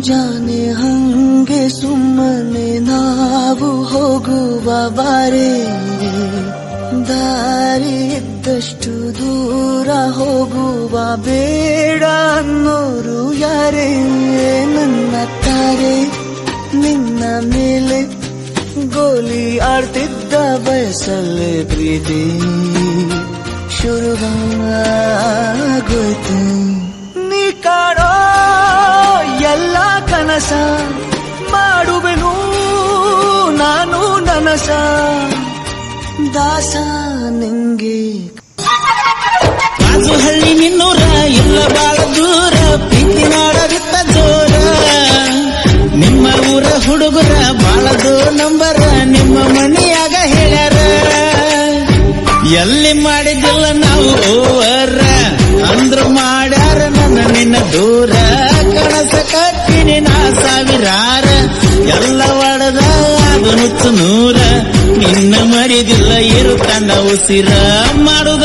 ಮುಂಜಾನೆ ಹಂಗೆ ಸುಮ್ಮನೆ ನಾವು ಹೋಗುವ ಬಾರೆ, ದಾರಿ ಇದ್ದಷ್ಟು ದೂರ ಹೋಗುವ ಬೇಡ ಅನ್ನೋರು ಯಾರೇ. ನನ್ನ ತಾರೆ ನಿನ್ನ ಮೇಲೆ ಗೋಲಿ ಆಡ್ತಿದ್ದ ಬಯಸಲ್ಲೇ ಪ್ರೀತಿ ಶುರುವಾಗೋಯ್ತು. ನೀ ಕಾಣೋ ಎಲ್ಲ ಕನಸ ಮಾಡುವೆನು ನಾನು ನನಸ, ದಾಸ ನಿಂಗೆ. ಬಾಜುಹಳ್ಳಿ ನಿನ್ನೂರ ಇಲ್ಲ ಬಾಳ ದೂರ, ಪ್ರೀತಿ ಮಾಡೋದಿತ್ತ ಜೋರ. ನಿಮ್ಮ ಊರ ಹುಡುಗರ ಬಾಳದು ನಂಬರ, ನಿಮ್ಮ ಮನೆಯಾಗ ಹೇಳ್ಯಾರ. ಎಲ್ಲಿ ಮಾಡಿದ್ದಿಲ್ಲ ನಾವು ಓವರ, ಅಂದ್ರ ಮಾಡ್ಯಾರ ನನ್ನ ನಿನ್ನ ದೂರ. ಕನಸ ಕಟ್ಟಿನಿ ನಾ ಸಾವಿರಾರ, ಎಲ್ಲ ಒಡದ ಅದು ನುಚ್ಚು ನೂರ. ನಿನ್ನ ಮರಿದಿಲ್ಲ ಇರುತ್ತಂದ ಉಸಿರ ಮಾಡುದ.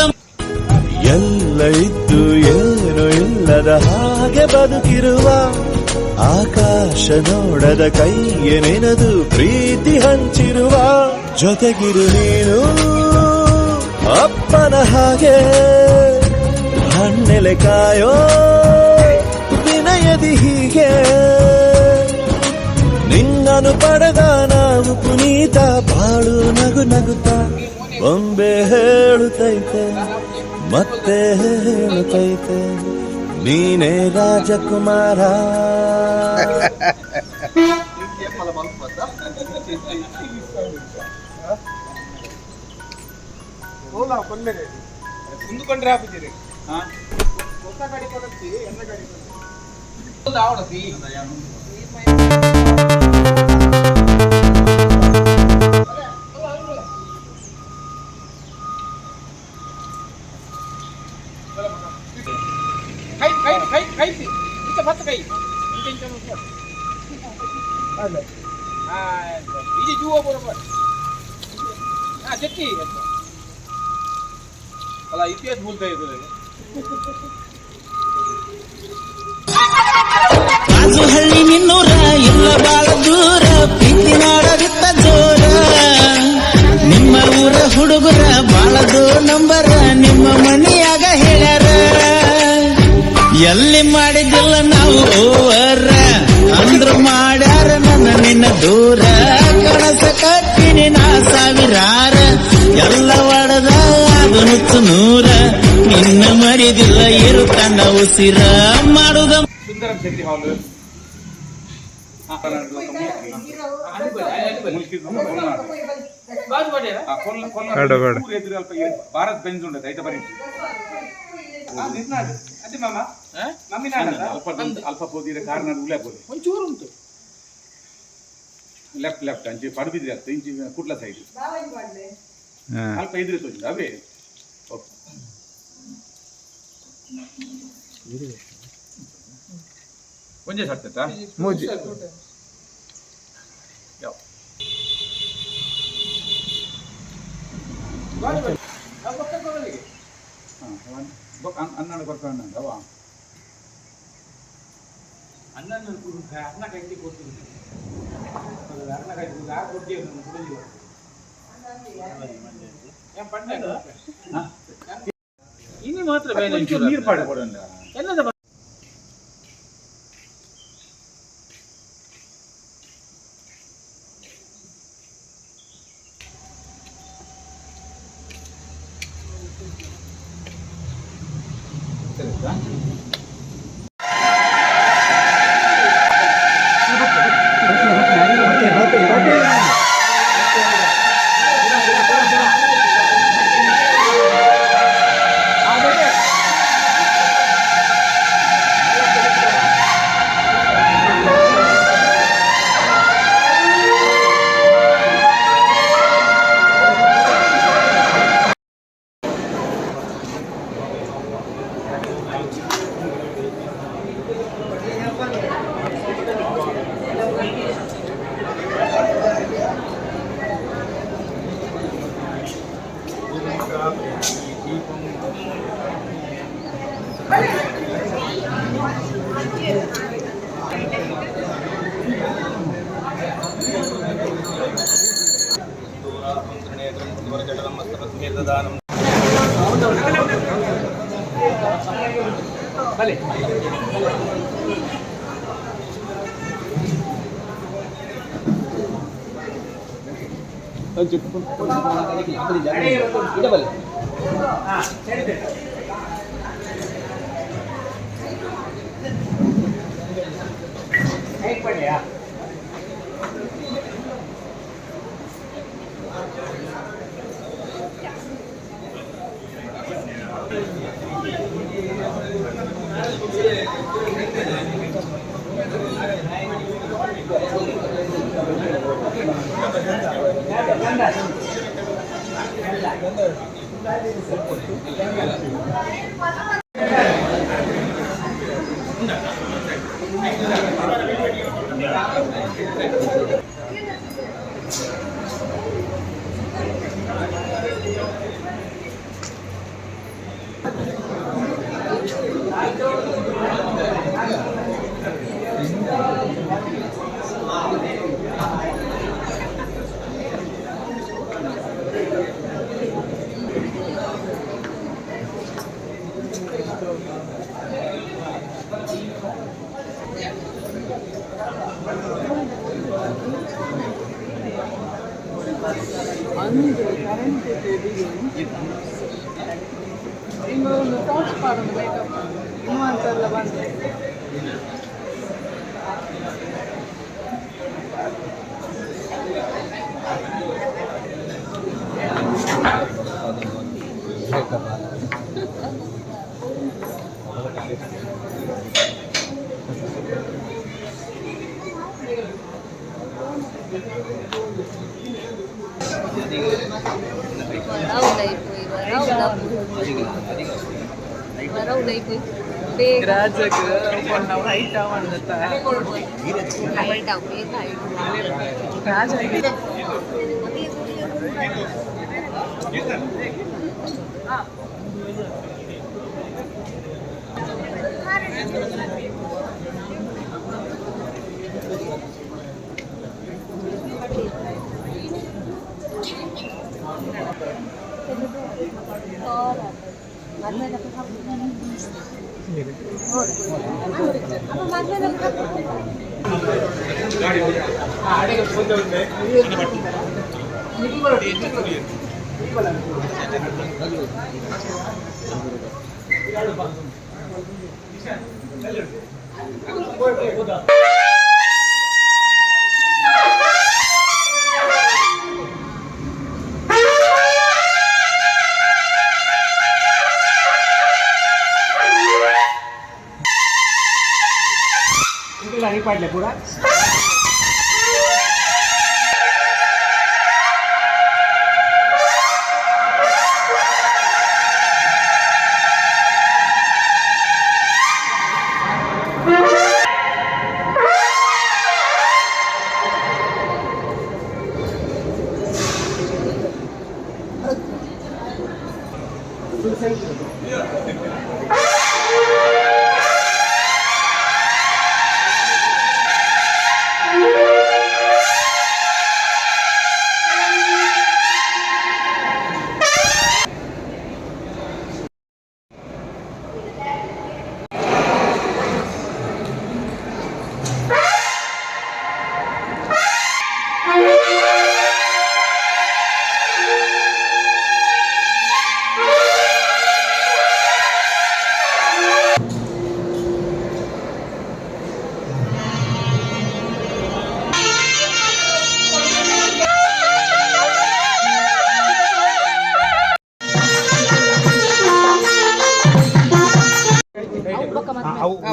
ಎಲ್ಲ ಇದ್ದು ಏನು ಇಲ್ಲದ ಹಾಗೆ ಬದುಕಿರುವ, ಆಕಾಶ ನೋಡದ ಕೈಯೇ ನೆನೆದು ಪ್ರೀತಿ ಹಂಚಿರುವ. ಜೊತೆಗಿರು ನೀನು ಅಪ್ಪನ ಹಾಗೆ, ಹಣ್ಣೆಲೆ ಕಾಯೋ ವಿನಯದಿ ಹೀಗೆ. ನಿನ್ನನು ಪಡೆದ ನಾವು ಪುನೀತ, ಬಾಳು ನಗು ನಗುತ್ತ ಬೊಂಬೆ ಹೇಳುತ್ತೈತೆ ಮತ್ತೆ ಹೇಳುತ್ತೈತೆ, ನೀನೇ ರಾಜಕುಮಾರ. ಮುಂದುಕೊಂಡ್ರೆ ಹಾಕಿದ್ದೀರಿ ಹೊಸ ಗಾಡಿ ಕೊಡತ್ತಿ ಎಲ್ಲ ಗಾಡಿ ಆವಡತಿ. ಕೈ ಇಂತ ಭತ್ತ ಕೈ ಇದು ಜೂವ ಬರೋಬರ್ ಚಟ್ನಿ ಅಲ್ಲ ಇತಿಹಾಸ ಮೂಲಕ ಇರ್ತದೆ. ಬಾಜುಹಳ್ಳಿ ನಿನ್ನೂರ ಇಲ್ಲ ಬಾಳ ದೂರ, ಪ್ರೀತಿ ಮಾಡೋದಿತ್ತ ಜೋರ. ನಿಮ್ಮ ಊರ ಹುಡುಗರ ಬಾಳದು ನಂಬರ, ನಿಮ್ಮ ಮನೆಯಾಗ ಹೇಳ್ಯಾರ. ಎಲ್ಲಿ ಮಾಡಿದ್ದಿಲ್ಲ ನಾವು ಓವರ, ಅಂದ್ರ ಮಾಡ್ಯಾರ ನನ್ನ ನಿನ್ನ ದೂರ. ಕನಸ ಕಟ್ಟಿನಿ ನಾ ಸಾವಿರಾರ, ಎಲ್ಲ ಒಡದ ಅದು ನುಚ್ಚು ನೂರ. ನಿನ್ನ ಮರಿದಿಲ್ಲ ಇರುತ್ತಂದ ಉಸಿರ ಮಾಡುದ. ಸುಂದರಂ ಶೆಟ್ಟಿ ಹಾಲ್ ಭಾರತ್ ಬೆಂಜ್ ಉಂಟು ಐತ ಬರೀ ಅದೇ ಮಾಮ ಅಲ್ಪ ಪೋದಿರ ಕಾರಣ ಉಳ್ಳೆ ಬೋಲಿ ಒಂಚೂರು ಉಂಟು. ಲೆಫ್ಟ್ ಅಂಚೆ ಪಡುಬಿದ್ರಿ ಆಗ್ತದೆ, ಇಂಚಿ ಕುಟ್ಲ ಸೈಡ್ ಅಲ್ಪ ಇದ್ರೆ ತೋಜಿ ಅವೇ ಒಂದೇ ಸಾಕ್ತಾ ಮೂಜಿ ಅನ್ನ ಬರ್ತಾನೆ ಅವ ಅನ್ನ ಕೈ ಕೊಡ್ತೀನಿ ಅನ್ನ ಕೈ ಕೊಡ್ತೀವಿ ಇನ್ನು ಮಾತ್ರ ನೀರು ಪಾಡ ಕೊಡೋಣ ಎಲ್ಲದ ಬಲೆ ಇನ್ನೊಂದು ಟಾರ್ಚ್ ಮಾಡೋದು ಲೈಟಪ್ ಇನ್ನೂ ಅಂತೆಲ್ಲ ಬಂದು पाडले पुरा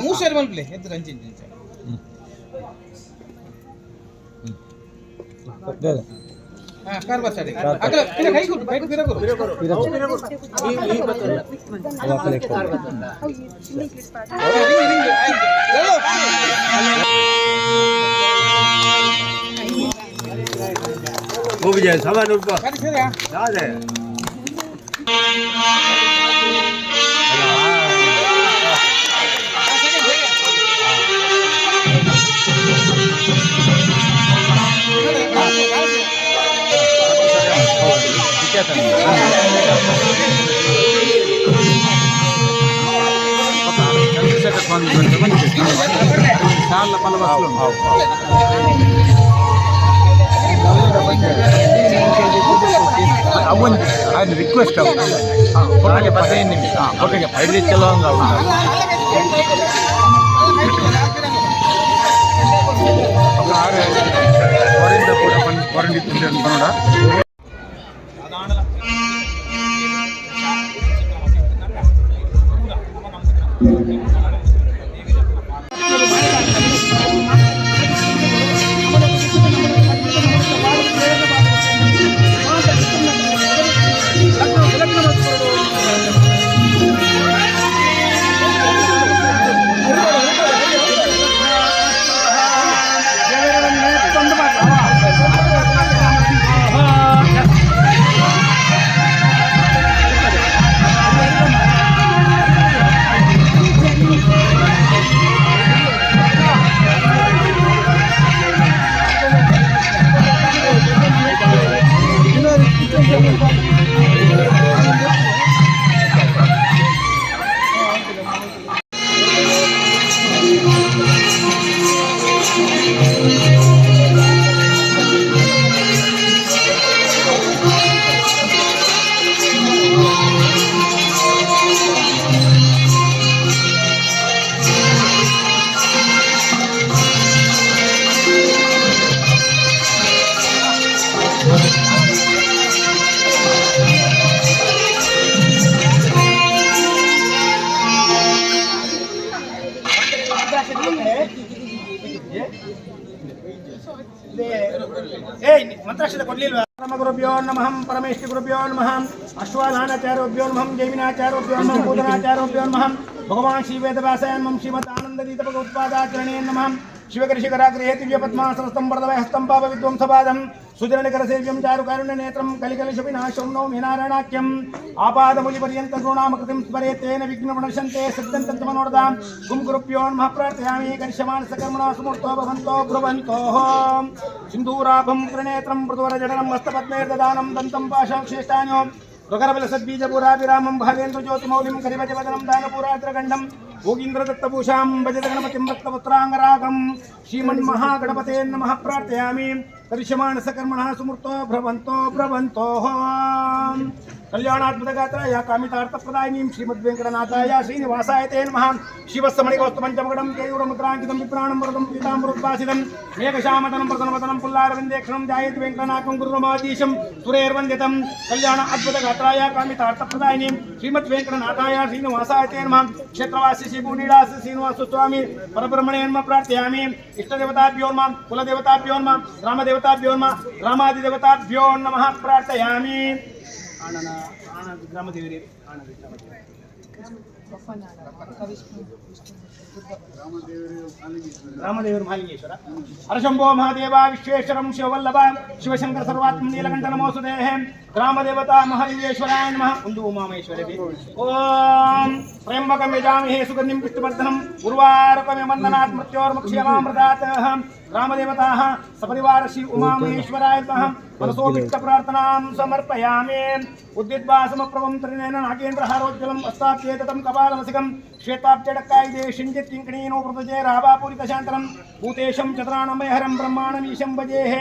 ಮೂಸರ್ ಮಲ್ಪ್ಲೆ ಎದ್ದು ರಂಜಿನ್ ಹಾ ಕಾರ್ಬಾ ಸಡಿ ಅಗಲ ಪಿನ ಕೈ ಕೊಡು ಕೈ ಪಿನ ಕೊಡು वो भी जाए सामान ऊपर ಸರಿ ಸರಿ जा दे ಅವನ್ ఆయన రిక్వెస్ట్ ఫోటోకి 15 నిమిషం ఫోటోకి 5 నిమిషాలుగా ఉంటారు ఒక 6 వరింద కూడా వరింది అనుకున్నాడా ಮಂತ್ರಾಕ್ಷತೆ ಕೊಡ್ಲಿಲ್ವಾ ನಮ ಗುರುಭ್ಯೋ ನಮಃ ಪರಮೇಶ್ವರ ಗುರುಭ್ಯೋ ನಮಃ ಅಶ್ವಾಧಾನಾಚಾರ್ಯೋಭ್ಯೋ ನಮಃ ಜೈಮಿನಾಚಾರ್ಯೋಭ್ಯೋ ನಮಃ ಕೂದನಾಚಾರ್ಯೋಭ್ಯೋ ನಮಃ ಭಗವಾನ್ ಶ್ರೀ ವೇದವ್ಯಾಸಾಯ ನಮಃ ಶ್ರೀಮದ್ ಆನಂದದೀತ ಭಗವತ್ಪಾದಾಚರಣೇ ನಮಃ ಶಿವಕರಿಶಿಖರಾಗ್ರಹೇ ದಿವ್ಯ ಪದ್ಮಾಸನಸ್ಥಂ ವರದವೇ ಹಸ್ತಂ ಪಾಪ ವಿದ್ವಂಸಪಾದಂ ಸುಜನನಿಕರಸೇವ್ಯಂ ಚಾರುಕಾರುಣ್ಯ ನೇತ್ರಂ ಕಲಿಕಲಿಶುಭಿನಾಶಂ ನೌಮಿ ನಾರಾಯಣಾಖ್ಯಂ ಆಪಾದಮೂಲಿಪರ್ಯಂತ ಗುಣಾಮಕೃತಿಂ ಸ್ಮರೇತೇನ ವಿಘ್ನವನಶಂತೆ ಸಿದ್ಧಂತಮನೋರದಾಂ ಗುಂ ಗುರುಭ್ಯೋ ನಮಃ ಪ್ರಾರ್ಥಯಾಮಿ ಕರಿಷ್ಯಮಾನಸಕರ್ಮಣಾ ಸುಮೂರ್ತೋ ಭವಂತೋ ಬ್ರುವಂತೋ ಸಿಂಧೂರಾಭಂ ತ್ರಿನೇತ್ರಂ ಮೃದುವರಜಡನಂ ಹಸ್ತಪದ್ಮೇರ್ದದಾನಂ ದಂತಂ ಪಾಶಂ ಶ್ರೇಷ್ಠಾನ್ಯೋ ऋगरबलसद्बीजपुराभिरामं भागेन्द्रज्योतिमौलिं करिभजवदनं दानपुरात्रगण्डं भोगीन्द्रदत्तभूषां भजत गणपतिं भक्तपुत्राङ्गरागं श्रीमन्महागणपते नमः प्रार्थयामि करिष्यमाणसकर्मणः सुमूर्तो भ्रवन्तो कल्याणात्मकगात्राय कामितार्थप्रदायिनीं श्रीमद्वेङ्कटनाथाय श्रीनिवासाय ते नमः शिवस्समणिकवस्तुपञ्चमगडं केयूरमुद्राङ्कितं विप्राणं वरदं पीताम्बरोद्भासितं मेघश्यामतनं प्रसन्नवदनं पुल्लारविन्देक्षणं ध्यायेत् वेङ्कटनाथं गुरुरमाधीशं सुरेर्वन्दितं कल्याण अद्भुतगात्राय कामितार्थप्रदायिनीं श्रीमद्वेङ्कटनाथाय श्रीनिवासाय ते नमः क्षेत्रवासी श्रीभूनिवास श्रीनिवासस्वामी परब्रह्मणे नमः प्रार्थयामि इष्टदेवताभ्यो नमः कुलदेवताभ्यो नमः ग्रामदेवताभ्यो नमः ग्रामादिदेवताभ्यो नमः प्रार्थयामि ग्रामदेवी रामदेवर महालिंगेश्वर हरशंभो महादेव विश्वेश्वरं शिववल्लभ शिवशंकर सर्वात्म नीलकंठ नमोस्तुते ग्रामदेवता महालिंगेश्वराय नमः उंदु उमामेश्वरी ओम त्र्यंबकं यजामहे सुगंधिं पुष्टिवर्धनम् उर्वारुकमिव वन्दनात् मृत्योर्मुक्षयमामृतात् ग्रामदेवताः सपरिवार श्री उमामेश्वराय नमः मनसोभिष्ट प्रार्थनां समर्पयामि उद्दिद्वासमप्रभं त्रिनेन नागेन्द्रहारोज्ज्वलम् अस्ताप्येततं कपालमसिकं श्वेताब्जडक्कायिदे शिञ्जित् किङ्कणीनो व्रतजे रावापूरितशान्तनं भूतेशं चतुराणमयहरं ब्रह्माणमीशं भजेः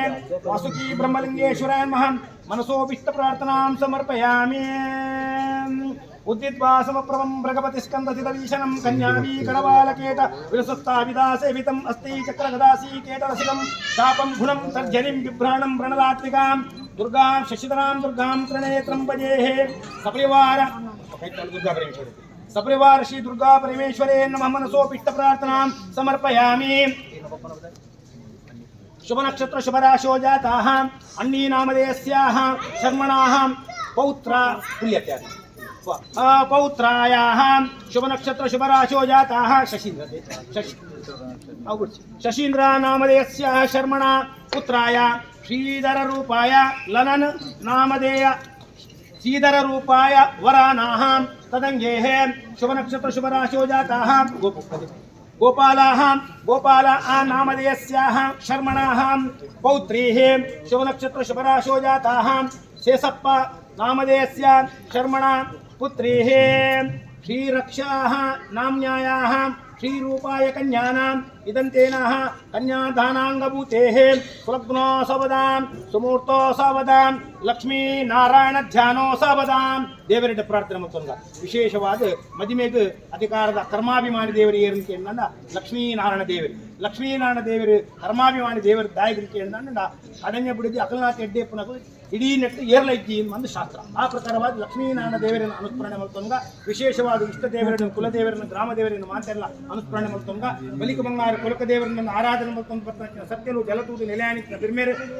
वासुकी ब्रह्मलिङ्गेश्वराय नमः मनसोभिष्ट प्रार्थनां समर्पयामि उद्दिद्वासमप्रभं भृगपतिस्कन्दसितवीशनं कन्यावी कणवालकेट विरसत्ताविदासेवितम् अस्ति चक्रगदासी केटरसिकं शापं गुणं तर्जनीं बिभ्राणं व्रणदात्मिकां दुर्गां शशिधरां दुर्गां त्रिनेत्रं भजेः सपरिवार श्री दुर्गा परमेश्वरे नमः मनसोपिष्ट प्रार्थनां समर्पयामि शुभ नक्षत्र शुभ राशो जाताः अन्नी नामधेयस्याः शर्मणाः पौत्र पुल्यते पौत्रायाः शुभ नक्षत्र शुभ राशो जाताः शशीन्द्र नामधेयस्याः शर्मणा पुत्राय श्रीधर रूपाय लनन नामधेय श्रीधर रूपाय वरानाः तदंगेः शुभ नक्षत्र शुभ राशो जाताः गोपालाः गोपाल नामधेयस्याः शर्मणाः पौत्रीः शुभ नक्षत्र शुभ राशो जाताः शेषप्प नामधेयस्य शर्मणा पुत्रीः श्रीरक्षाः नाम्न्यायाः ಶ್ರೀರೂಪಾಯ ಕನ್ಯಾನಾಂ ಇದಂತೇನಃ ಕನ್ಯಾದಾನಾಂಗಭೂತೇಃ ಸುಲಗ್ನೋ ಸವದಾಂ ಸುಮೂರ್ತೋ ಸವದಾಂ ಲಕ್ಷ್ಮೀ ನಾರಾಯಣ ಧ್ಯಾನೋ ಸವದಾಂ ದೇವರಿಡ ಪ್ರಾರ್ಥನೆ ಮಾಡ್ತಂಗ ವಿಶೇಷವಾದ ಮದಿಮೆಗೆ ಅಧಿಕಾರದ ಕರ್ಮಾಭಿಮಾನಿ ದೇವರು ಏರಿಕೆ ಎಂದ ಲಕ್ಷ್ಮೀನಾರಾಯಣ ದೇವರು ಲಕ್ಷ್ಮೀನಾರಾಯಣ ದೇವರು ಕರ್ಮಾಭಿಮಾನಿ ದೇವರ ದಾಯಗರಿಕೆ ಎಂದ ಅಡನ್ಯ ಬಿಡಿದು ಅಕಲ್ನಾಥ್ ಎಡ್ಡೆಪ್ಪನಗೂ ಇಡೀ ನೆಟ್ಟು ಏರ್ಲೈತಿ ಒಂದು ಶಾಸ್ತ್ರ ಆ ಪ್ರಕಾರವಾಗಿ ಲಕ್ಷ್ಮೀನಾರಾಯಣ ದೇವರನ್ನು ಅನುಸ್ಮರಣೆ ಮಾಡ್ತಂಗ ವಿಶೇಷವಾದ ಇಷ್ಟ ದೇವರನ್ನು ಕುಲದೇವರನ್ನು ಗ್ರಾಮ ದೇವರನ್ನು ಮಾತೆಲ್ಲ ಅನುಸ್ಮರಣೆ ಮಾಡ್ತಂಗ ಬಲಿಕ ಬಂಗಾರ ಕುಲಕ ದೇವರನ್ನು ಆರಾಧನೆ ಮಾಡ್ಕೊಂಡು ಬರ್ತಂಚಿನ ಸತ್ಯಲು ಜಲತೂದು ನೆಲೆಯಾನಿನ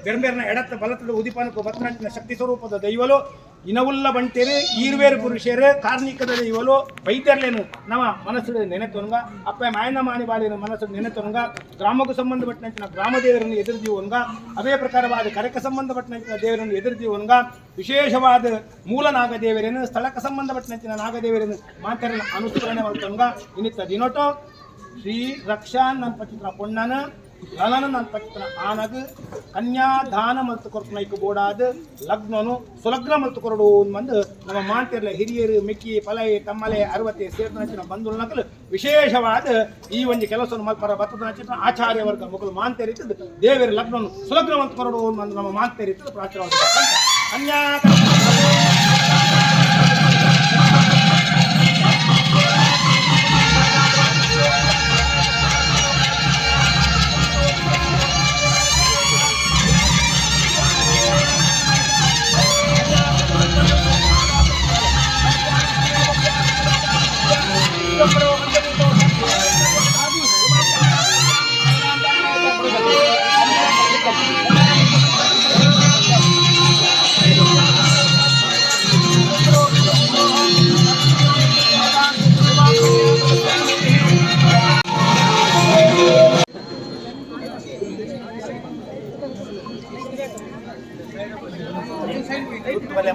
ಬೆರ್ಮೇರನ ಎಡತ್ತ ಬಲತದ ಉದಿಪಾನಕ್ಕೂ ಬರ್ತಂಚಿನ ಶಕ್ತಿ ಸ್ವರೂಪದ ದೈವಲು ಇನವುಲ್ಲ ಬಂಟೇರು ಈರ್ವೇರು ಪುರುಷರು ಕಾರ್ಣಿಕದ ದೈವಲು ವೈದ್ಯರ್ಲೇನು ನಮ್ಮ ಮನಸ್ಸು ನೆನೆತೊಂಗ ಅಪ್ಪ ಮಾಯನ ಮಾಣಿ ಬಾಳಿನ ಮನಸ್ಸು ನೆನೆತೊಂಗ ಗ್ರಾಮಕ್ಕೂ ಸಂಬಂಧಪಟ್ಟಂಚಿನ ಗ್ರಾಮ ದೇವರನ್ನು ಎದುರಿದೀವನ್ಗ ಅದೇ ಪ್ರಕಾರವಾದ ಕರೆಕ್ಕೆ ಸಂಬಂಧಪಟ್ಟಂಚಿನ ದೇವರನ್ನು ಎದುರಿದೀವನ್ಗ ವಿಶೇಷವಾದ ಮೂಲ ನಾಗದೇವರೇನು ಸ್ಥಳಕ್ಕೆ ಸಂಬಂಧಪಟ್ಟಂಚಿನ ನಾಗದೇವರನ್ನು ಮಾತರನ್ನು ಅನುಸರಣೆ ಮಾಡ್ತಂಗ ಇನ್ನಿತ್ತ ದಿನೋಟೋ ಶ್ರೀ ರಕ್ಷಾನ್ ನನ್ನ ಪಚಿತ್ರ ಪೊಣ್ಣನ ಲಲನ ನನ್ನ ಪಚಿತ್ರ ಆನಗ ಕನ್ಯಾದಾನ ಮಲ್ತು ಕೊರ್ಪನೈಕು ಬೋಡಾದ ಲಗ್ನನು ಸುಲಗ್ನ ಮಲ್ತು ಕೊರಡು ಮಂದು ನಮ್ಮ ಮಾಂತಿರ್ಲ ಹಿರಿಯರು ಮಿಕ್ಕಿ ಪಲೈ ತಮ್ಮಲೆ 60 ಸೇರ್ನಚಿನ ಬಂಧುಗಳ ನಕಲು ವಿಶೇಷವಾದ ಈ ಒಂದು ಕೆಲಸವನ್ನು ಮಲ್ಪರ ಬತ್ತದ ನಚಿನ ಆಚಾರ್ಯ ವರ್ಗ ಮಕ್ಕಳು ಮಾಂತೇರಿದ್ದು ದೇವರ ಲಗ್ನನು ಸುಲಗ್ನ ಮಲ್ತು ಕೊರಡು ಮಂದು ನಮ್ಮ ಮಾಂತೇರಿದ್ದು ಪ್ರಾಚಾರ್ಯ ಕನ್ಯಾ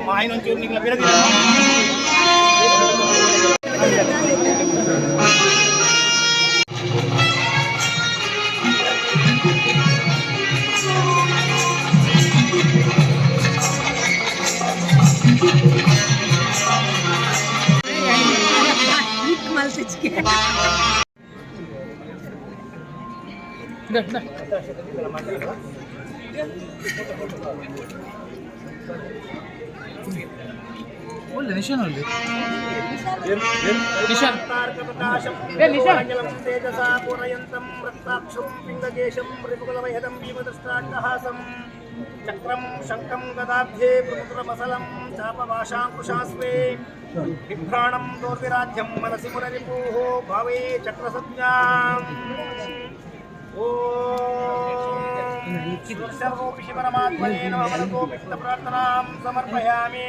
ಮಾಯಿನೊಂಚೂರು ನಿಂಗಳ ಬಿಡದಿಲ್ಲ ಒಳ್ಳೆ ನಿಶಾನ್ ಅಲ್ಲಿ ಚಕ್ರಂ ಶಂಕಂ ಗದಾಬ್ಧೇ ಪ್ರಮುಖಮಸಲಂ ಚಾಪಭಾಷಾಂಕುಶಾಸ್ವೇ ಬಿಭ್ರಾಣಂ ದೋರ್ವಿರಾಜ್ಯಂ ಮನಸಿ ಮುರರಿಪೂಃ ಭಾವೇ ಚಕ್ರಸಜ್ಞಾಂ ಸರ್ವೋಪಿ ಶಿವರಮಾತ್ಮನೇ ನಮಃ ಮನಸೋಪಿಷ್ಟ ಪ್ರಾರ್ಥನಾಂ ಸಮರ್ಪಯಾಮಿ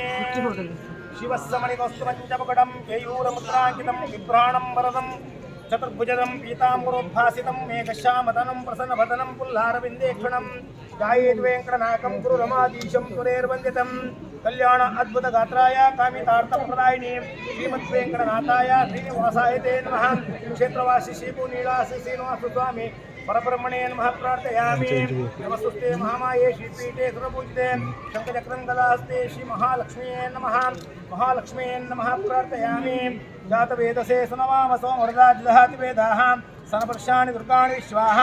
ಶಿವಸ್ಸಮಣಿಗೋಸ್ತು ಪಂಚಮುಖಡಂ ಕೇಯೂರಮುದ್ರಾಂಕಿತಂ ಬಿಭ್ರಾಣಂ ವರದಂ ಚತುರ್ಭುಜದಂ ಪೀತಾಂಬರೋದ್ಭಾಸಿತಂ ಮೇಘಶ್ಯಾಮತನಂ ಪ್ರಸನ್ನಭದನಂ ಪುಲ್ಲಾರವಿಂದೇಕ್ಷಣಂ ಗಾಯೇದ್ವೇಂಕಟನಾಯಕಂ ಗುರು ರಮಾಧೀಶಂ ಸುರೇರ್ವಂದಿತಂ ಕಲ್ಯಾಣ ಅದ್ಭುತ ಗಾತ್ರಾಯ ಕಾಮಿತಾರ್ಥಪ್ರದಾಯಿನಿ ಶ್ರೀಮದ್ವೇಂಕಟನಾಥಾಯ ಶ್ರೀನಿವಾಸಾಯ ತೇ ನಮಃ ಕ್ಷೇತ್ರವಾಸಿ ಶ್ರೀಭೂ ನೀಳಾಸಿ ಶ್ರೀನಿವಾಸ ಸ್ವಾಮಿ परब्रह्मणे नमः प्रार्थयामि नमस्ते महामाये श्रीपीठे सुरपूजिते शंखचक्रं गदाहस्ते श्री महालक्ष्म्ये नमः प्रार्थयामि जातवेदसे सुनवामसो वरदाजलहाति वेदाः सनपर्षाणि दुर्गाणि विश्वाः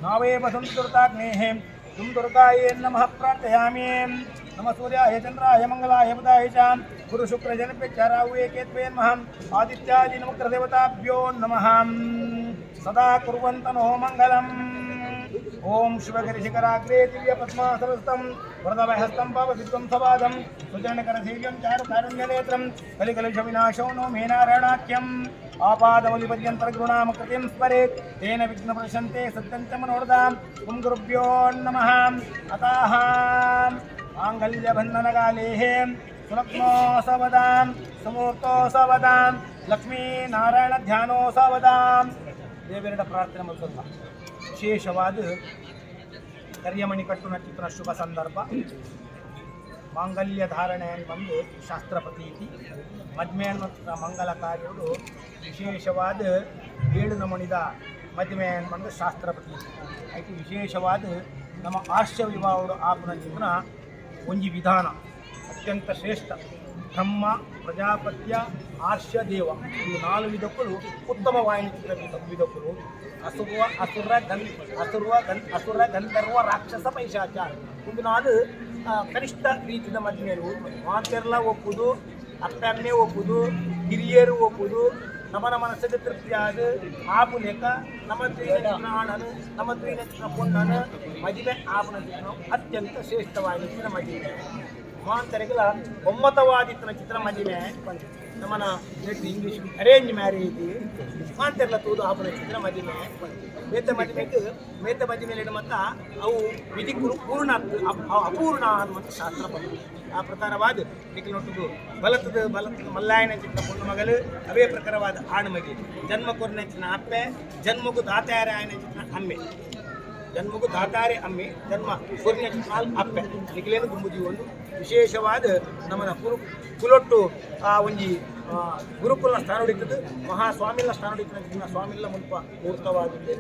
नावे वसन्ति दुर्गाग्नेः तुम दुर्गाये नमः प्रार्थयामि नमः सूर्याय चन्द्राय मंगलाय बुधाय च गुरु शुक्र जनपेचारावे केत्वे नमः आदित्यादि नमग्रदेवताभ्यो नमः सदा कुर्वन्तनो मङ्गलम् ओम शिवगिरिशिखराग्रे दिव्य पद्मासनस्थं वरदभयहस्तं पावविद्वं सवादं सुजनकरधीर्यं चारुकारुण्यनेत्रं कलिकलुषविनाशो नो मेनारायणाख्यम् आपादमौलिपर्यन्तरगुणामकृतिं स्मरेत् तेन विघ्नप्रशन्ते सत्यं च मनोरथां ॐ गुरुभ्यो नमः अतः माङ्गल्यबन्धनकालेः सुलग्नो सवदां समूर्तो सवदां लक्ष्मीनारायणध्यानो सवदां ದೇವರ ಪ್ರಾರ್ಥನೆ ಮಾಡುತ್ತ ವಿಶೇಷವಾದ ಕರಿಯಮಣಿ ಕಟ್ಟುನ ಚಿತ್ರ ಶುಭ ಸಂದರ್ಭ ಮಾಂಗಲ್ಯ ಧಾರಣೆ ಬಂದು ಶಾಸ್ತ್ರ ಪ್ರತೀತಿ ಮದ್ಮೆ ಅನ್ನೋ ಮಂಗಲ ಕಾರ್ಯಗಳು ವಿಶೇಷವಾದ 7 ನಮೂನಿದ ಮದ್ಮೆ ಬಂದು ಶಾಸ್ತ್ರ ಪ್ರತೀತಿ ಐತಿ ವಿಶೇಷವಾದ ನಮ್ಮ ಆರ್ಷ ವಿವಾಹಗಳು ಆಪನ ಚಿತ್ರ ಒಂಜಿ ವಿಧಾನ ಅತ್ಯಂತ ಶ್ರೇಷ್ಠ ಬ್ರಹ್ಮ ಪ್ರಜಾಪತ್ಯ ಆರ್ಷ ದೇವ ಇವು 4 ವಿಧಕ್ಕೂ ಉತ್ತಮವಾಯಿನ ವಿಧಕ್ಕೂ ಅಸುರ ಗಂಧರ್ವ ರಾಕ್ಷಸ ಪೈಶಾಚ ಇದು 4 ಕನಿಷ್ಠ ರೀತಿಯ ಮಧ್ಯೆ ಮಾತೆಲ್ಲ ಒಪ್ಪುದು ಅಪ್ಪನ್ನೇ ಒಪ್ಪುದು ಹಿರಿಯರು ಒಪ್ಪುದು ನಮ್ಮ ಮನಸ್ಸಿಗೆ ತೃಪ್ತಿಯಾದ ಆಪು ಲೆಕ್ಕ ನಮ್ಮ ತ್ರೀನಚಿನ ಆಣನು ನಮ್ಮ ತ್ರೀನಚಿನ ಪುಣ್ಣನು ಮದುವೆ ಆಪನ ಚಿತ್ರ ಅತ್ಯಂತ ಶ್ರೇಷ್ಠವಾಗಿನ ಮದುವೆ ಮಾಂತರಿಗಳ ಒಮ್ಮತವಾದಿತ್ತನ ಚಿತ್ರ ಮದುವೆ ನಮ್ಮನ ಇಂಗ್ಲೀಷ್ ಅರೇಂಜ್ ಮ್ಯಾರೇಜ್ ಮಾಂತೆಲ್ಲ ತೂದು ಆಪನ ಚಿತ್ರ ಮದುವೆ ಮೇತ ಮದುವೆಯಲ್ಲಿ ಮತ್ತ ಅವು ವಿಧಿ ಪೂರ್ಣ ಅಪೂರ್ಣ ಅನ್ನುವಂಥ ಶಾಸ್ತ್ರ ಬಂತು ಆ ಪ್ರಕಾರವಾದ ನಿಖಿಲೊಟ್ಟಿಗೂ ಬಲತದ ಮಲ್ಲಾಯನ ಚಿತ್ರ ಪುಣ್ಣ ಮಗಳು ಅವೇ ಪ್ರಕಾರವಾದ ಆಣಮಗೆ ಜನ್ಮ ಕೊರ್ನೆಚ್ಚಿನ ಅಪ್ಪೆ ಜನ್ಮಗೂ ದಾತಾರ ಆಯನ ಚಿತ್ರ ಅಮ್ಮೆ ಜನ್ಮಗೂ ದಾತಾರೆ ಅಮ್ಮೆ ಜನ್ಮ ಕೊರ್ನೆಚ್ಚಿನ ಅಪ್ಪೆ ನಿಖಿಲೇನು ಗುಂಬುಜಿ ಒಂದು ವಿಶೇಷವಾದ ನಮ್ಮನ ಕುಲೊಟ್ಟು ಆ ಒಂಜಿ ಗುರುಕುಲ ಸ್ಥಾನ ಹೊಡಿತದ್ದು ಮಹಾಸ್ವಾಮಿಲ ಸ್ಥಾನ ಹೊಡಿತನ ಸ್ವಾಮಿಲ್ಲ ಮುಲ್ಪ ಮೂರ್ತವಾಗಿದೆ